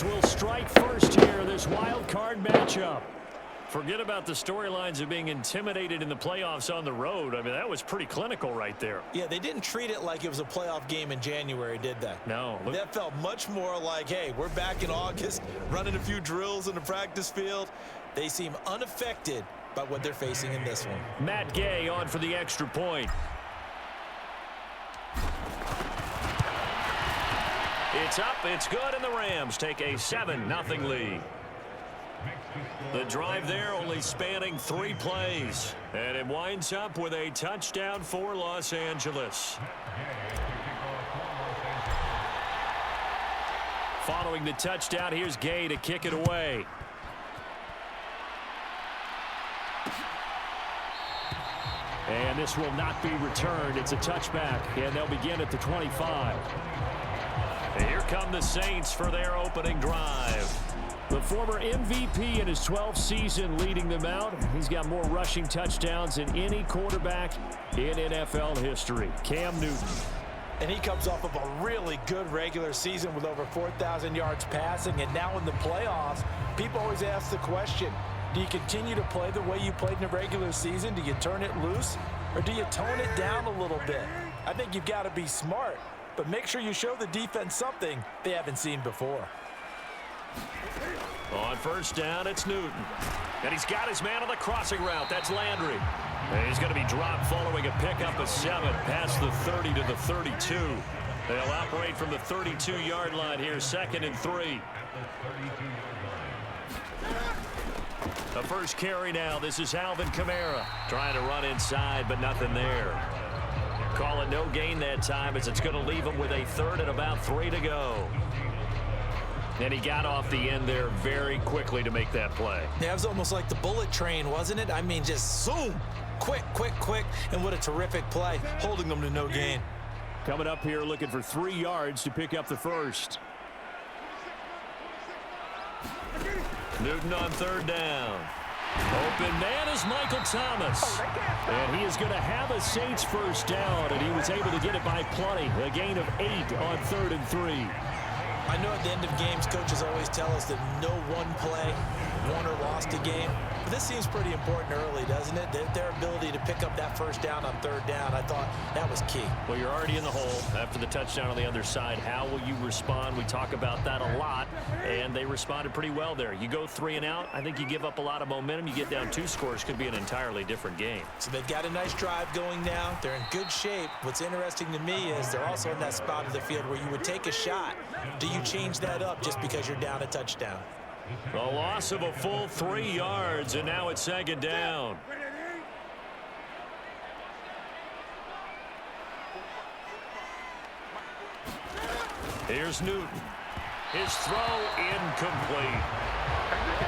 Steelers will strike first here, this wild card matchup. Forget about the storylines of being intimidated in the playoffs on the road. I mean, that was pretty clinical right there. Yeah, they didn't treat it like it was a playoff game in January, did they? No. That felt much more like, hey, we're back in August, running a few drills in the practice field. They seem unaffected by what they're facing in this one. Matt Gay on for the extra point. It's up, it's good, and the Rams take a 7-0 lead. The drive there only spanning 3 plays. And it winds up with a touchdown for Los Angeles. Following the touchdown, here's Gay to kick it away. And this will not be returned. It's a touchback, and they'll begin at the 25. And here come the Saints for their opening drive. The former MVP in his 12th season leading them out. He's got more rushing touchdowns than any quarterback in NFL history. Cam Newton. And he comes off of a really good regular season with over 4,000 yards passing. And now in the playoffs, people always ask the question, do you continue to play the way you played in the regular season? Do you turn it loose? Or do you tone it down a little bit? I think you've got to be smart. But make sure you show the defense something they haven't seen before. On first down, it's Newton. And he's got his man on the crossing route. That's Landry. And he's going to be dropped following a pickup of 7 past the 30 to the 32. They'll operate from the 32-yard line here, 2nd and 3. The first carry now. This is Alvin Kamara trying to run inside, but nothing there. Call it no gain that time as it's going to leave him with a 3rd and about 3 to go. And he got off the end there very quickly to make that play. Yeah, it was almost like the bullet train, wasn't it? I mean, just zoom. Quick, quick, quick. And what a terrific play, holding them to no gain. Coming up here looking for 3 yards to pick up the first. Newton on 3rd down. Open man is Michael Thomas. And he is going to have a Saints first down, and he was able to get it by plenty. A gain of 8 on 3rd and 3. I know at the end of games, coaches always tell us that no one play won or lost a game. But this seems pretty important early, doesn't it? Their ability to pick up that first down on 3rd down, I thought that was key. Well, you're already in the hole after the touchdown on the other side. How will you respond? We talk about that a lot, and they responded pretty well there. You go 3 and out, I think you give up a lot of momentum. You get down 2 scores, could be an entirely different game. So they've got a nice drive going now. They're in good shape. What's interesting to me is they're also in that spot of the field where you would take a shot. Do you change that up just because you're down a touchdown? A loss of a full 3 yards, and now it's 2nd down. Here's Newton. His throw incomplete.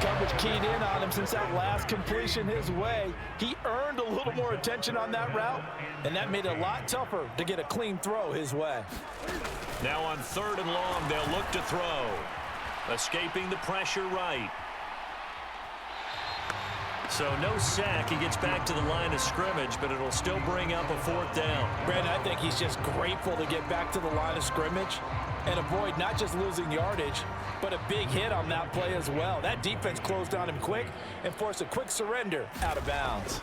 Coverage keyed in on him since that last completion his way. He earned a little more attention on that route, and that made it a lot tougher to get a clean throw his way. Now on 3rd and long, they'll look to throw. Escaping the pressure right. So no sack. He gets back to the line of scrimmage, but it'll still bring up a 4th down. Brandon, I think he's just grateful to get back to the line of scrimmage and avoid not just losing yardage, but a big hit on that play as well. That defense closed on him quick and forced a quick surrender out of bounds.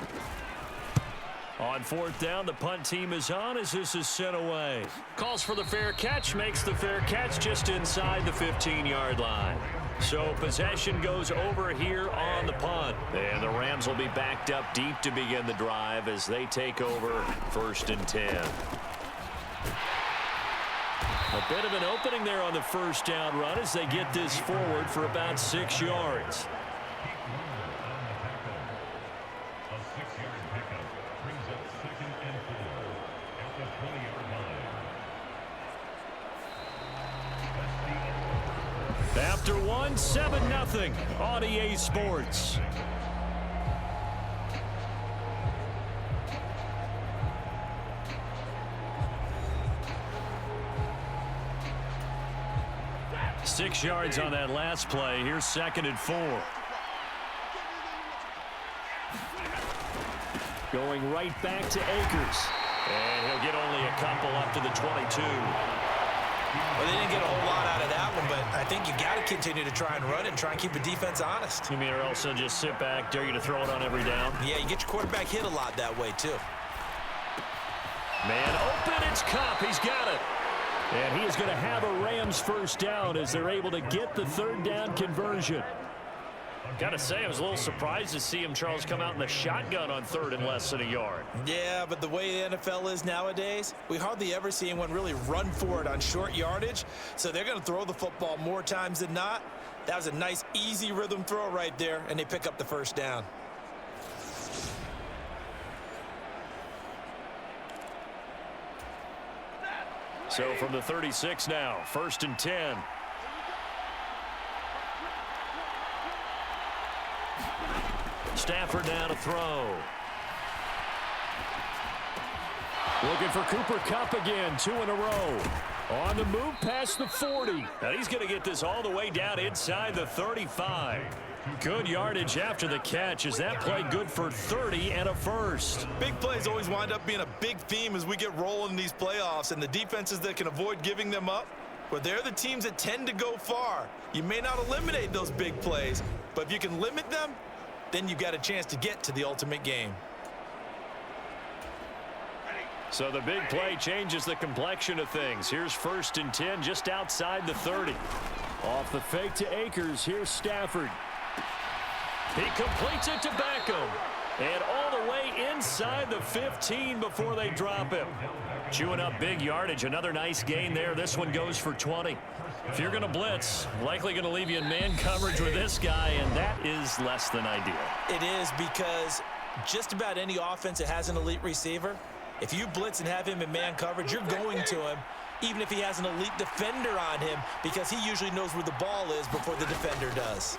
On 4th down, the punt team is on as this is sent away. Calls for the fair catch, makes the fair catch just inside the 15-yard line. So possession goes over here on the punt. And the Rams will be backed up deep to begin the drive as they take over 1st and 10. A bit of an opening there on the first down run as they get this forward for about 6 yards. After one, 7-0 on EA Sports. Six yards on that last play. Here's 2nd and 4. Going right back to Akers. And he'll get only a couple up to the 22. Well, they didn't get a whole lot out of that one, but I think you got to continue to try and run it and try and keep the defense honest. You mean or else they'll just sit back, dare you to throw it on every down? Yeah, you get your quarterback hit a lot that way, too. Man open, it's Kupp. He's got it. And he is going to have a Rams first down as they're able to get the third down conversion. Got to say, I was a little surprised to see him, Charles, come out in the shotgun on third and less than a yard. Yeah, but the way the NFL is nowadays, we hardly ever see anyone really run for it on short yardage. So they're going to throw the football more times than not. That was a nice, easy rhythm throw right there, and they pick up the first down. So from the 36 now, 1st and 10. Stafford down to throw. Looking for Cooper Kupp again, 2 in a row. On the move past the 40. And he's going to get this all the way down inside the 35. Good yardage after the catch. Is that play good for 30 and a first? Big plays always wind up being a big theme as we get rolling in these playoffs, and the defenses that can avoid giving them up, but they're the teams that tend to go far. You may not eliminate those big plays, but if you can limit them, then you've got a chance to get to the ultimate game. So the big play changes the complexion of things. Here's 1st and 10 just outside the 30. Off the fake to Akers. Here's Stafford. He completes it to Beckham. And all the way inside the 15 before they drop him. Chewing up big yardage. Another nice gain there. This one goes for 20. If you're going to blitz, likely going to leave you in man coverage with this guy, and that is less than ideal. It is, because just about any offense that has an elite receiver, if you blitz and have him in man coverage, you're going to him, even if he has an elite defender on him, because he usually knows where the ball is before the defender does.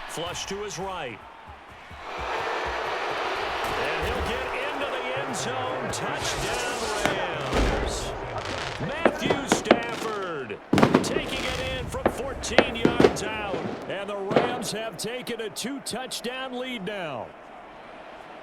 Flush to his right. And he'll get into the end zone. Touchdown, Rams. Mathieu Stafford taking it in from 14 yards out. And the Rams have taken a 2-touchdown lead now.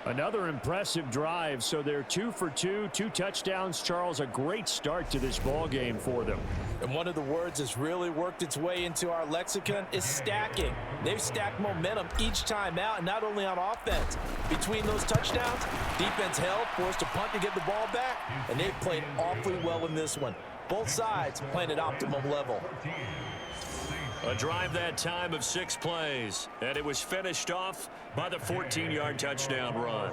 Another impressive drive, so they're 2 for 2, 2 touchdowns. Charles, a great start to this ball game for them. And one of the words that's really worked its way into our lexicon is stacking. They've stacked momentum each time out, and not only on offense. Between those touchdowns, defense held, forced a punt to get the ball back, and they've played awfully well in this one. Both sides playing at optimum level. A drive that time of 6 plays, and it was finished off by the 14-yard touchdown run.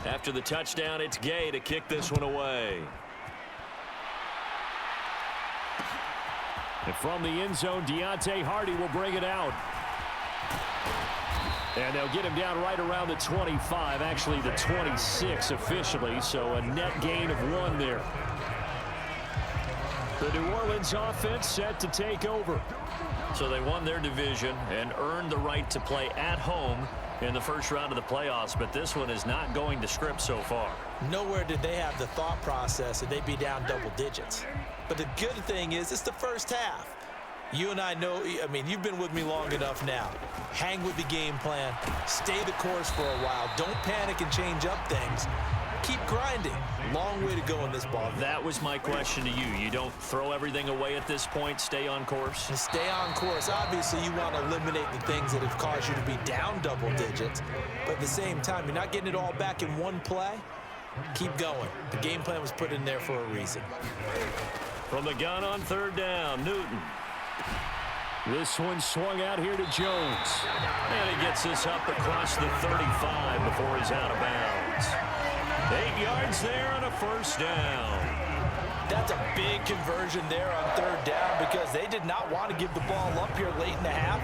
After the touchdown, it's Gay to kick this one away. And from the end zone, Deontay Hardy will bring it out. And they'll get him down right around the 25, actually the 26 officially, so a net gain of 1 there. The New Orleans offense set to take over. So they won their division and earned the right to play at home in the first round of the playoffs, but this one is not going to script so far. Nowhere did they have the thought process that they'd be down double digits. But the good thing is it's the first half. You and I know, I mean, you've been with me long enough now. Hang with the game plan. Stay the course for a while. Don't panic and change up things. Keep grinding. Long way to go in this ball game. That was my question to you. You don't throw everything away at this point. Stay on course. And stay on course. Obviously, you want to eliminate the things that have caused you to be down double digits. But at the same time, you're not getting it all back in one play. Keep going. The game plan was put in there for a reason. From the gun on 3rd down, Newton. This one swung out here to Jones. And he gets this up across the 35 before he's out of bounds. 8 yards there on a first down. That's a big conversion there on 3rd down because they did not want to give the ball up here late in the half.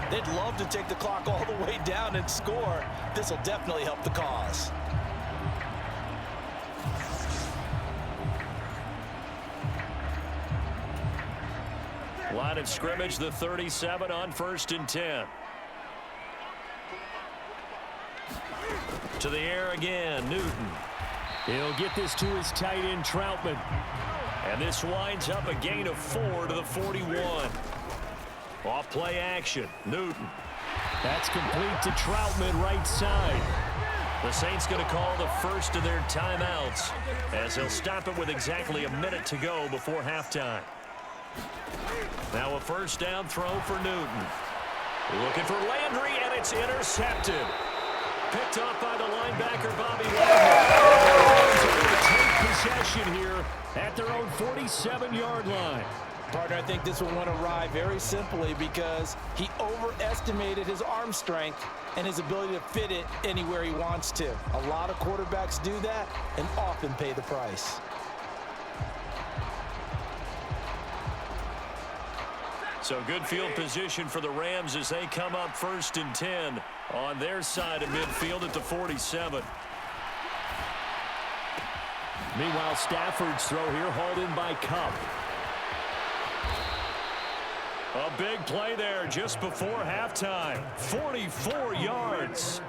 They'd love to take the clock all the way down and score. This will definitely help the cause. Line of scrimmage, the 37 on 1st and 10. To the air again, Newton. He'll get this to his tight end, Troutman. And this winds up a gain of 4 to the 41. Off play action, Newton. That's complete to Troutman right side. The Saints going to call the first of their timeouts as they'll stop it with exactly a minute to go before halftime. Now a first down throw for Newton. Looking for Landry, and it's intercepted. Picked off by the linebacker, Bobby Wagner. To take possession here at their own 47-yard line. Partner, I think this will want to ride very simply because he overestimated his arm strength and his ability to fit it anywhere he wants to. A lot of quarterbacks do that and often pay the price. So good field position for the Rams as they come up 1st and 10 on their side of midfield at the 47. Meanwhile, Stafford's throw here hauled in by Kupp. A big play there just before halftime. 44 yards.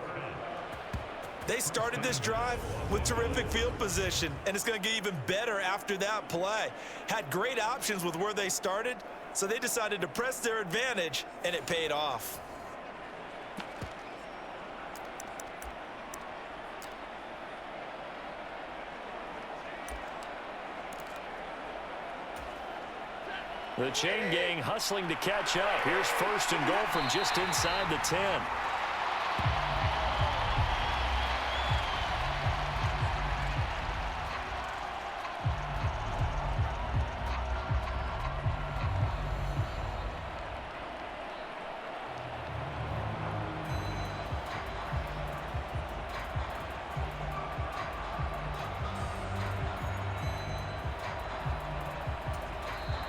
They started this drive with terrific field position, and it's going to get even better after that play. Had great options with where they started, so they decided to press their advantage, and it paid off. The chain gang hustling to catch up. Here's 1st and goal from just inside the 10.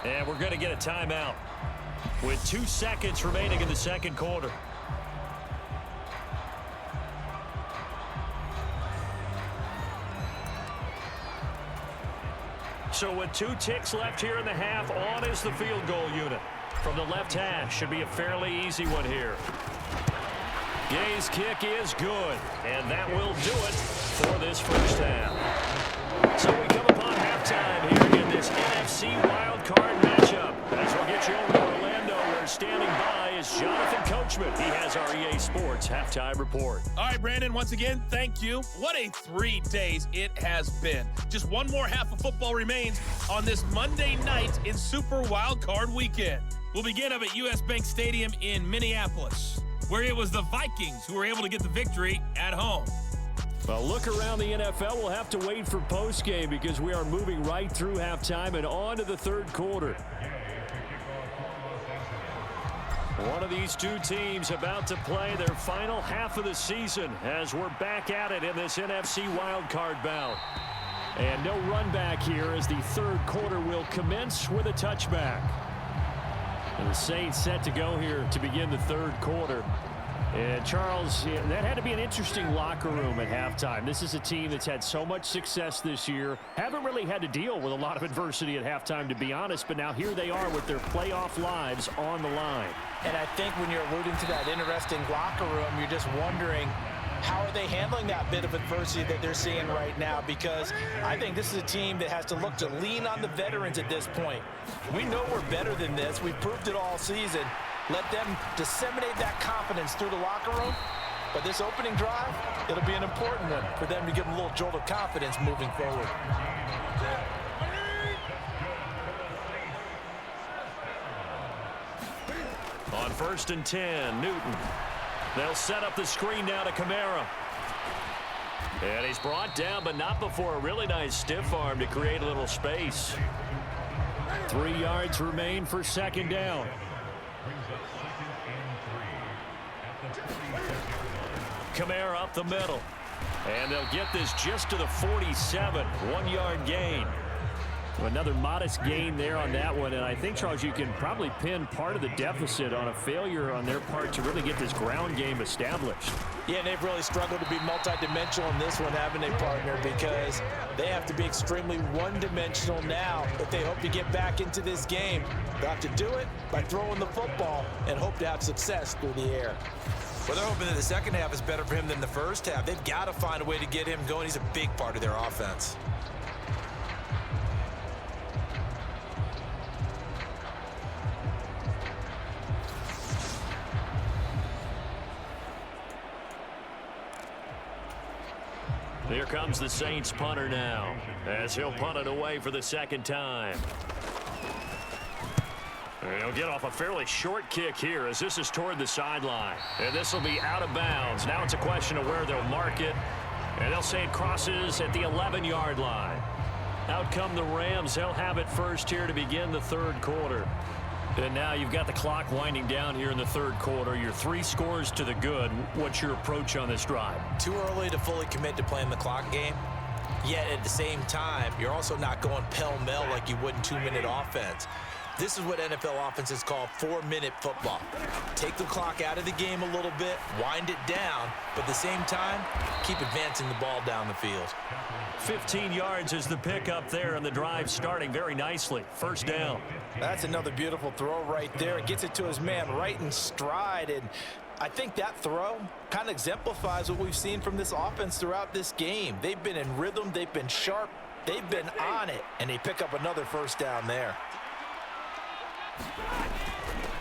And we're going to get a timeout with 2 seconds remaining in the second quarter. So with 2 ticks left here in the half, on is the field goal unit. From the left hash, should be a fairly easy one here. Gay's kick is good, and that will do it for this first half. So we come upon halftime here in this NFC wildcard matchup. As we'll get you over to Orlando, where standing by is Jonathan Coachman. He has our EA Sports halftime report. All right, Brandon, once again, thank you. What a 3 days it has been. Just one more half of football remains on this Monday night in Super Wildcard Weekend. We'll begin up at US Bank Stadium in Minneapolis, where it was the Vikings who were able to get the victory at home. Well, look around the NFL. We'll have to wait for postgame because we are moving right through halftime and on to the third quarter. One of these 2 teams about to play their final half of the season as we're back at it in this NFC wildcard bout. And no run back here as the third quarter will commence with a touchback. And the Saints set to go here to begin the third quarter. And Charles, that had to be an interesting locker room at halftime. This is a team that's had so much success this year. Haven't really had to deal with a lot of adversity at halftime, to be honest. But now here they are with their playoff lives on the line. And I think when you're alluding to that interesting locker room, you're just wondering, how are they handling that bit of adversity that they're seeing right now? Because I think this is a team that has to look to lean on the veterans at this point. We know we're better than this. We've proved it all season. Let them disseminate that confidence through the locker room. But this opening drive, it'll be an important one for them to give them a little jolt of confidence moving forward. On 1st and 10, Newton. They'll set up the screen now to Kamara. And he's brought down, but not before a really nice stiff arm to create a little space. 3 yards remain for second down. Kamara up the middle. And they'll get this just to the 47. 1-yard gain. Another modest gain there on that one. And I think, Charles, you can probably pin part of the deficit on a failure on their part to really get this ground game established. Yeah, and they've really struggled to be multidimensional in this one, haven't they, partner? Because they have to be extremely one-dimensional now if they hope to get back into this game. They'll have to do it by throwing the football and hope to have success through the air. Well, they're hoping that the second half is better for him than the first half. They've got to find a way to get him going. He's a big part of their offense. Here comes the Saints punter now, as he'll punt it away for the second time. He'll get off a fairly short kick here as this is toward the sideline. And this will be out of bounds. Now it's a question of where they'll mark it. And they'll say it crosses at the 11-yard line. Out come the Rams. They'll have it first here to begin the third quarter. And now you've got the clock winding down here in the third quarter. You're 3 scores to the good. What's your approach on this drive? Too early to fully commit to playing the clock game. Yet at the same time, you're also not going pell-mell like you would in 2-minute offense. This is what NFL offenses call 4-minute football. Take the clock out of the game a little bit, wind it down, but at the same time, keep advancing the ball down the field. 15 yards is the pickup there, and the drive starting very nicely. First down. That's another beautiful throw right there. It gets it to his man right in stride, and I think that throw kind of exemplifies what we've seen from this offense throughout this game. They've been in rhythm, they've been sharp, they've been on it, and they pick up another first down there.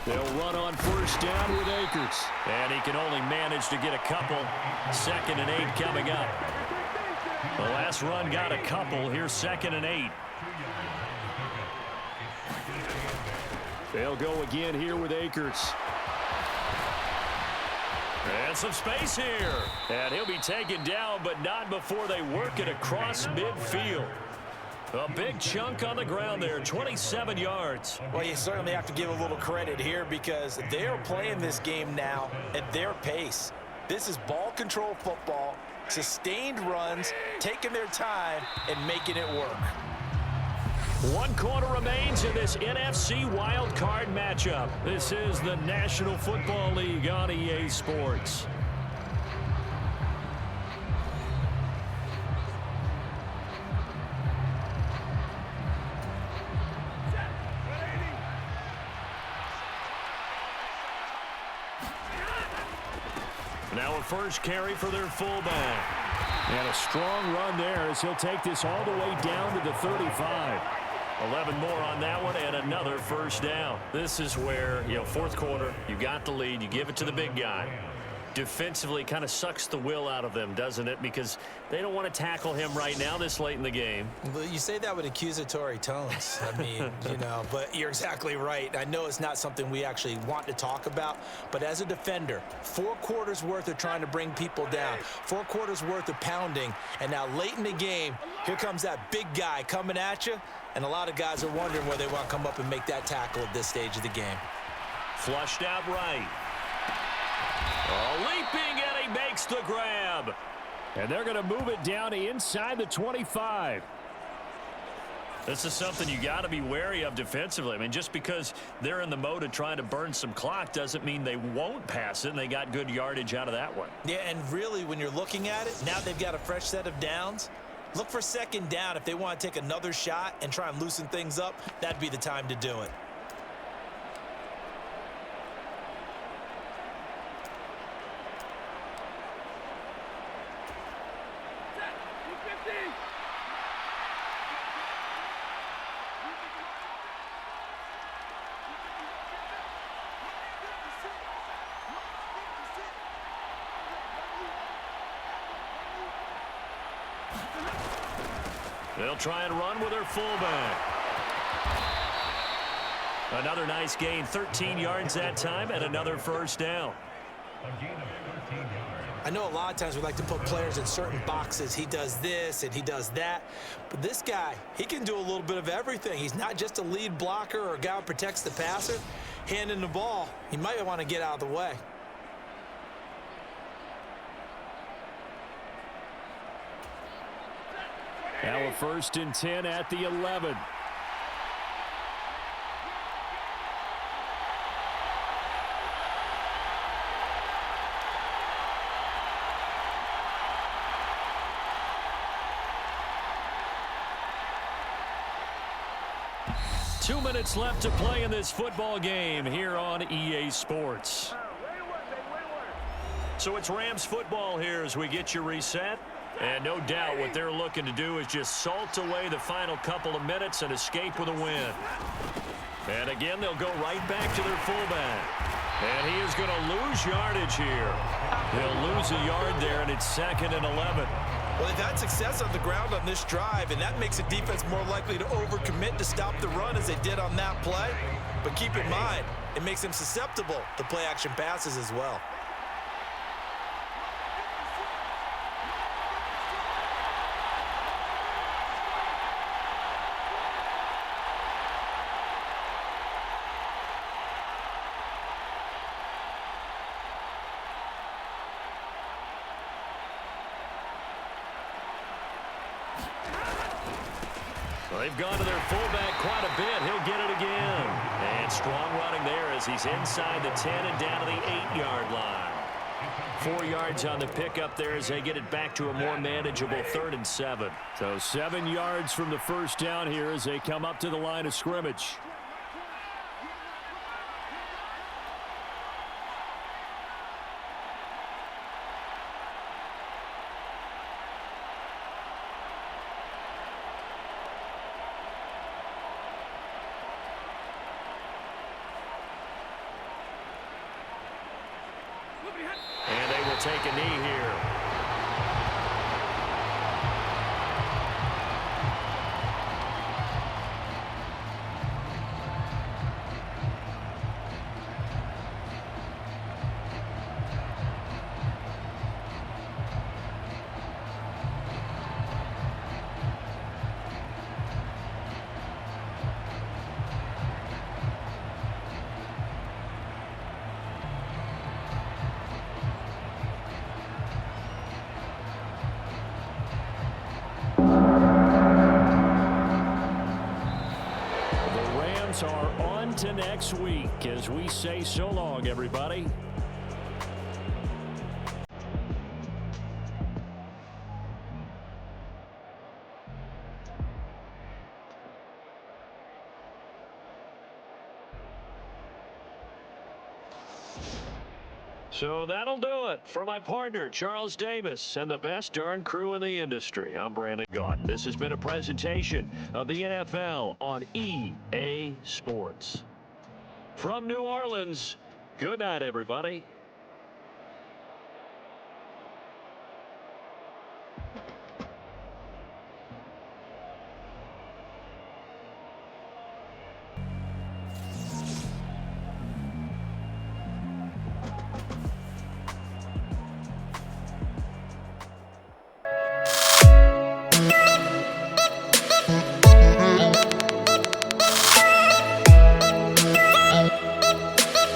They'll run on first down with Akers. And he can only manage to get a couple. 2nd and 8 coming up. The last run got a couple. Here's 2nd and 8. They'll go again here with Akers. And some space here. And he'll be taken down, but not before they work it across midfield. A big chunk on the ground there, 27 yards. Well, you certainly have to give a little credit here because they're playing this game now at their pace. This is ball control football, sustained runs, taking their time, and making it work. 1 quarter remains in this NFC Wild Card matchup. This is the National Football League on EA Sports. Now a first carry for their fullback. And a strong run there as he'll take this all the way down to the 35. 11 more on that one and another first down. This is where, fourth quarter, you got the lead, you give it to the big guy. Defensively kind of sucks the will out of them, doesn't it? Because they don't want to tackle him right now this late in the game. Well, you say that with accusatory tones. I mean, but you're exactly right. I know it's not something we actually want to talk about, but as a defender, 4 quarters worth of trying to bring people down, 4 quarters worth of pounding, and now late in the game, here comes that big guy coming at you, and a lot of guys are wondering where they want to come up and make that tackle at this stage of the game. Flushed out right. Leaping, and he makes the grab. And they're going to move it down to inside the 25. This is something you got to be wary of defensively. I mean, just because they're in the mode of trying to burn some clock doesn't mean they won't pass it, and they got good yardage out of that one. Yeah, and really, when you're looking at it, now they've got a fresh set of downs. Look for 2nd down. If they want to take another shot and try and loosen things up, that'd be the time to do it. They'll try and run with their fullback. Another nice gain, 13 yards that time, and another first down. I know a lot of times we like to put players in certain boxes. He does this and he does that. But this guy, he can do a little bit of everything. He's not just a lead blocker or a guy who protects the passer. Handing the ball, he might want to get out of the way. Now a 1st and 10 at the 11. Two minutes left to play in this football game here on EA Sports. So it's Rams football here as we get you reset. And no doubt what they're looking to do is just salt away the final couple of minutes and escape with a win. And again, they'll go right back to their fullback. And he is going to lose yardage here. He'll lose a yard there, and it's 2nd and 11. Well, they've had success on the ground on this drive, and that makes the defense more likely to overcommit to stop the run as they did on that play. But keep in mind, it makes them susceptible to play-action passes as well. They've gone to their fullback quite a bit. He'll get it again. And strong running there as he's inside the 10 and down to the 8-yard line. 4 yards on the pickup there as they get it back to a more manageable 3rd and 7. So 7 yards from the first down here as they come up to the line of scrimmage. And they will take a knee here. Are on to next week as we say so long, everybody. So that'll do it for my partner, Charles Davis, and the best darn crew in the industry. I'm Brandon Gaudin. This has been a presentation of the NFL on EA Sports. From New Orleans, good night, everybody.